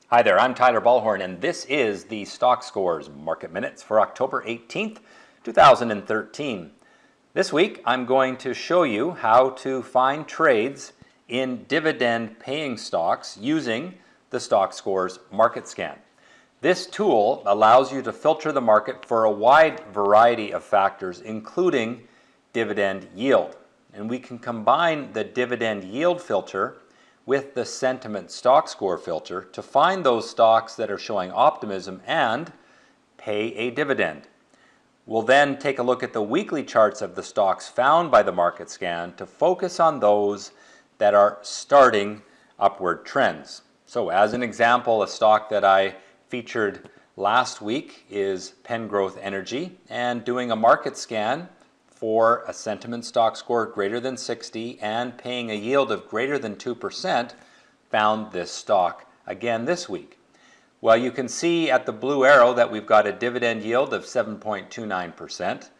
Hi there, I'm Tyler Ballhorn, and this is the Stockscores Market Minutes for October 18th, 2013. This week, I'm going to show you how to find trades in dividend-paying stocks using the Stockscores Market Scan. This tool allows you to filter the market for a wide variety of factors, including dividend yield. And we can combine the dividend yield filter with the sentiment stock score filter to find those stocks that are showing optimism and pay a dividend. We'll then take a look at the weekly charts of the stocks found by the market scan to focus on those that are starting upward trends. So as an example, a stock that I featured last week is Pengrowth Energy, and doing a market scan for a sentiment stock score greater than 60 and paying a yield of greater than 2%, found this stock again this week. Well, you can see at the blue arrow that we've got a dividend yield of 7.29%.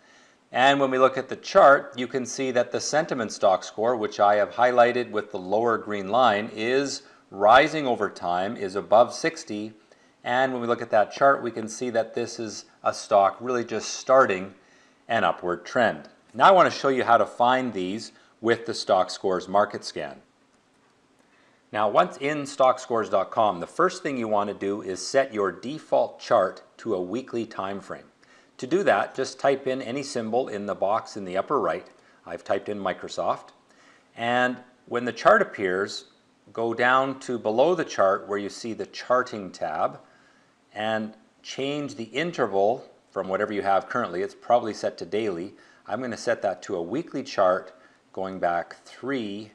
And when we look at the chart, you can see that the sentiment stock score, which I have highlighted with the lower green line, is rising over time, is above 60. And when we look at that chart, we can see that this is a stock really just starting an upward trend. Now I want to show you how to find these with the Stockscores Market Scan. Now once in Stockscores.com, the first thing you want to do is set your default chart to a weekly time frame. To do that, just type in any symbol in the box in the upper right. I've typed in Microsoft. And when the chart appears, go down to below the chart where you see the Charting tab and change the interval from whatever you have currently. It's probably set to daily. I'm going to set that to a weekly chart going back 3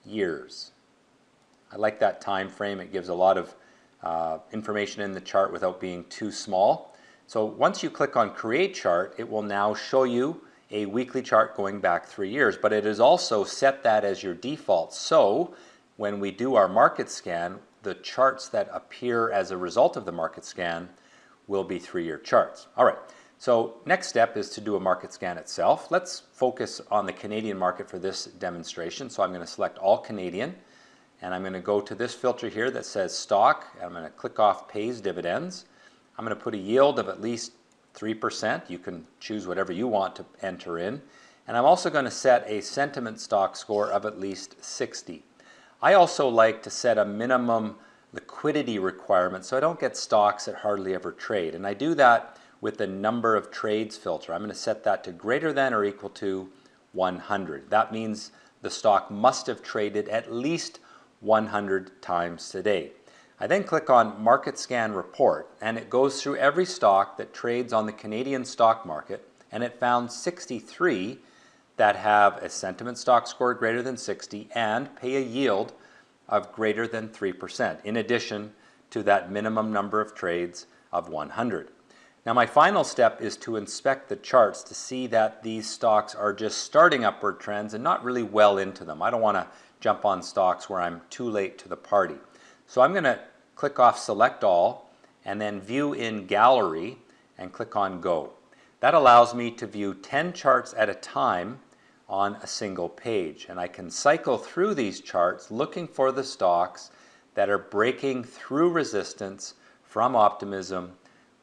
years. I like that time frame. It gives a lot of information in the chart without being too small. So once you click on Create Chart, it will now show you a weekly chart going back 3 years, but it is also set that as your default. So when we do our market scan, the charts that appear as a result of the market scan will be 3-year charts. All right, so next step is to do a market scan itself. Let's focus on the Canadian market for this demonstration. So I'm going to select all Canadian, and I'm going to go to this filter here that says stock. I'm going to click off pays dividends. I'm going to put a yield of at least 3%. You can choose whatever you want to enter in. And I'm also going to set a sentiment stock score of at least 60. I also like to set a minimum liquidity requirement so I don't get stocks that hardly ever trade. And I do that with the number of trades filter. I'm going to set that to greater than or equal to 100. That means the stock must have traded at least 100 times today. I then click on Market Scan Report, and it goes through every stock that trades on the Canadian stock market, and it found 63 that have a sentiment stock score greater than 60 and pay a yield of greater than 3%, in addition to that minimum number of trades of 100. Now my final step is to inspect the charts to see that these stocks are just starting upward trends and not really well into them. I don't want to jump on stocks where I'm too late to the party. So I'm going to click off Select All and then View in Gallery and click on Go. That allows me to view 10 charts at a time on a single page, and I can cycle through these charts looking for the stocks that are breaking through resistance from optimism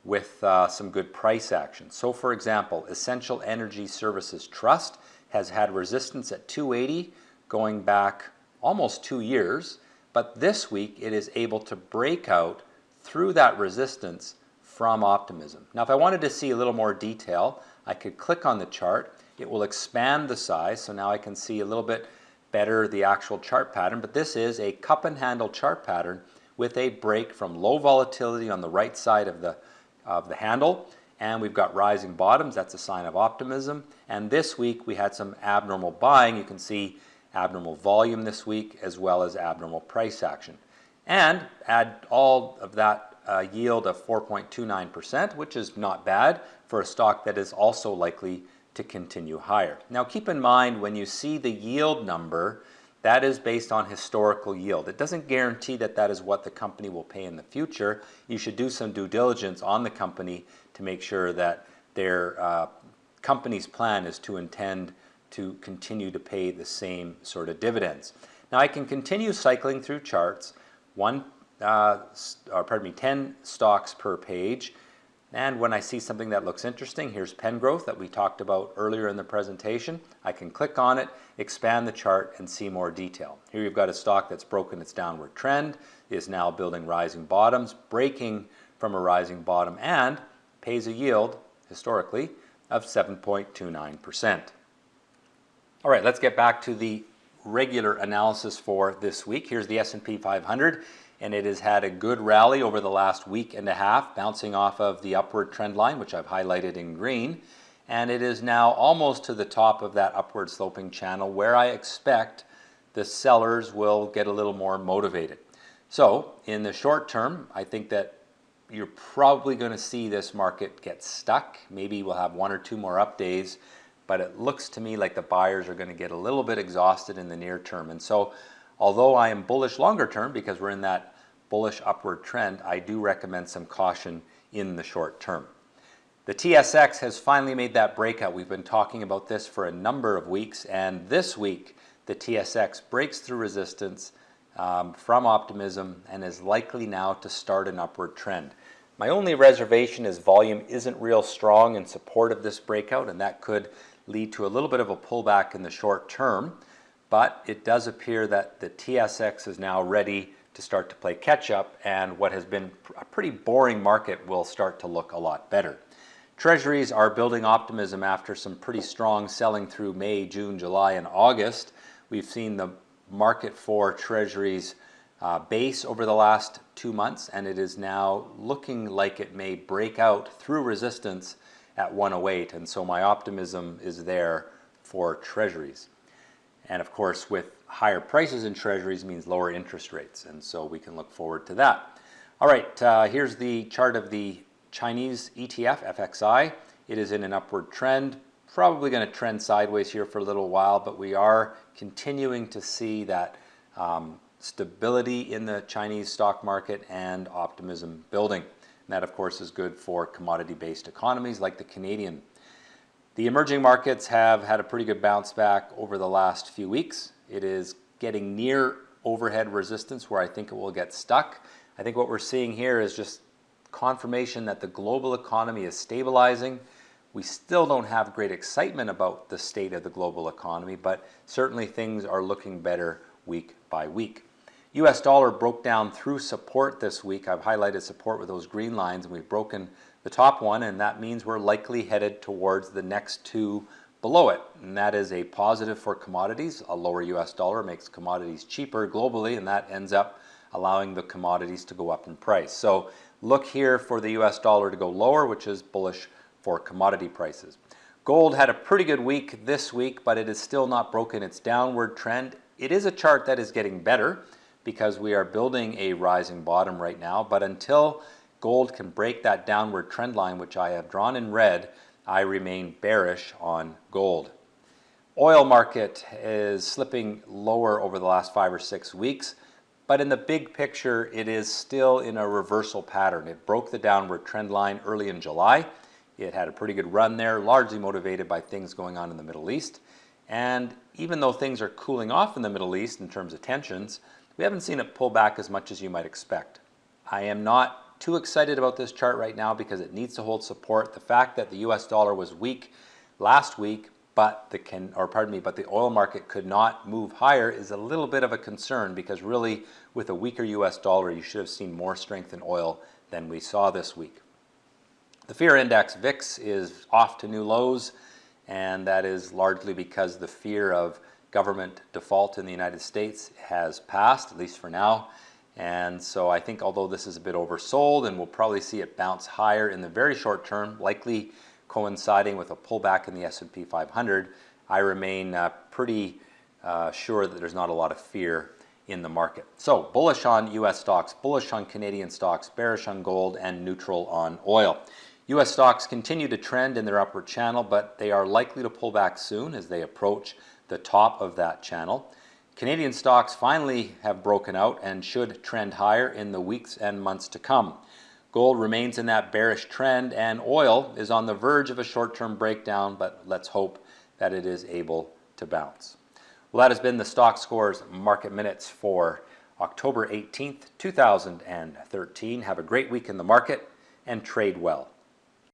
with some good price action. So for example, Essential Energy Services Trust has had resistance at 280 going back almost 2 years, but this week it is able to break out through that resistance from optimism. Now if I wanted to see a little more detail, I could click on the chart. It will expand the size, so now I can see a little bit better the actual chart pattern, but this is a cup and handle chart pattern with a break from low volatility on the right side of the handle, and we've got rising bottoms. That's a sign of optimism. And this week we had some abnormal buying. You can see abnormal volume this week as well as abnormal price action. And add all of that yield of 4.29%, which is not bad for a stock that is also likely to continue higher. Now keep in mind when you see the yield number, that is based on historical yield. It doesn't guarantee that that is what the company will pay in the future. You should do some due diligence on the company to make sure that their company's plan is to intend to continue to pay the same sort of dividends. Now I can continue cycling through charts. One 10 stocks per page. And when I see something that looks interesting, here's pen growth that we talked about earlier in the presentation. I can click on it, expand the chart, and see more detail. Here you've got a stock that's broken its downward trend, is now building rising bottoms, breaking from a rising bottom, and pays a yield, historically, of 7.29%. All right, let's get back to the regular analysis for this week. Here's the S&P 500. And it has had a good rally over the last week and a half, bouncing off of the upward trend line, which I've highlighted in green. And it is now almost to the top of that upward sloping channel where I expect the sellers will get a little more motivated. So in the short term, I think that you're probably going to see this market get stuck. Maybe we'll have one or two more up days, but it looks to me like the buyers are going to get a little bit exhausted in the near term. And so although I am bullish longer term because we're in that bullish upward trend, I do recommend some caution in the short term. The TSX has finally made that breakout. We've been talking about this for a number of weeks, and this week the TSX breaks through resistance from optimism and is likely now to start an upward trend. My only reservation is volume isn't real strong in support of this breakout, and that could lead to a little bit of a pullback in the short term, but it does appear that the TSX is now ready to start to play catch up, and what has been a pretty boring market will start to look a lot better. Treasuries are building optimism after some pretty strong selling through May, June, July, and August. We've seen the market for treasuries base over the last 2 months, and it is now looking like it may break out through resistance at 108, and so my optimism is there for treasuries. And of course, with higher prices in treasuries means lower interest rates, and so we can look forward to that. All right, here's the chart of the Chinese ETF, FXI. It is in an upward trend, probably going to trend sideways here for a little while, but we are continuing to see that stability in the Chinese stock market and optimism building. And that, of course, is good for commodity-based economies like the Canadian. The emerging markets have had a pretty good bounce back over the last few weeks. It is getting near overhead resistance where I think it will get stuck. I think what we're seeing here is just confirmation that the global economy is stabilizing. We still don't have great excitement about the state of the global economy, but certainly things are looking better week by week. US dollar broke down through support this week. I've highlighted support with those green lines, and we've broken the top one, and that means we're likely headed towards the next two below it, and that is a positive for commodities. A lower US dollar makes commodities cheaper globally, and that ends up allowing the commodities to go up in price. So look here for the US dollar to go lower, which is bullish for commodity prices. Gold had a pretty good week this week, but it is still not broken its downward trend. It is a chart that is getting better because we are building a rising bottom right now, but until gold can break that downward trend line, which I have drawn in red, I remain bearish on gold. Oil market is slipping lower over the last 5 or 6 weeks, but in the big picture, it is still in a reversal pattern. It broke the downward trend line early in July. It had a pretty good run there, largely motivated by things going on in the Middle East. And even though things are cooling off in the Middle East in terms of tensions, we haven't seen it pull back as much as you might expect. I am not too excited about this chart right now because it needs to hold support. The fact that the US dollar was weak last week, but the oil market could not move higher is a little bit of a concern, because really with a weaker US dollar, you should have seen more strength in oil than we saw this week. The fear index VIX is off to new lows, and that is largely because the fear of government default in the United States has passed, at least for now. And so I think although this is a bit oversold, and we'll probably see it bounce higher in the very short term, likely coinciding with a pullback in the S&P 500, I remain pretty sure that there's not a lot of fear in the market. So bullish on US stocks, bullish on Canadian stocks, bearish on gold, and neutral on oil. US stocks continue to trend in their upward channel, but they are likely to pull back soon as they approach the top of that channel. Canadian stocks finally have broken out and should trend higher in the weeks and months to come. Gold remains in that bearish trend, and oil is on the verge of a short-term breakdown, but let's hope that it is able to bounce. Well, that has been the Stockscores Market Minutes for October 18th, 2013. Have a great week in the market and trade well.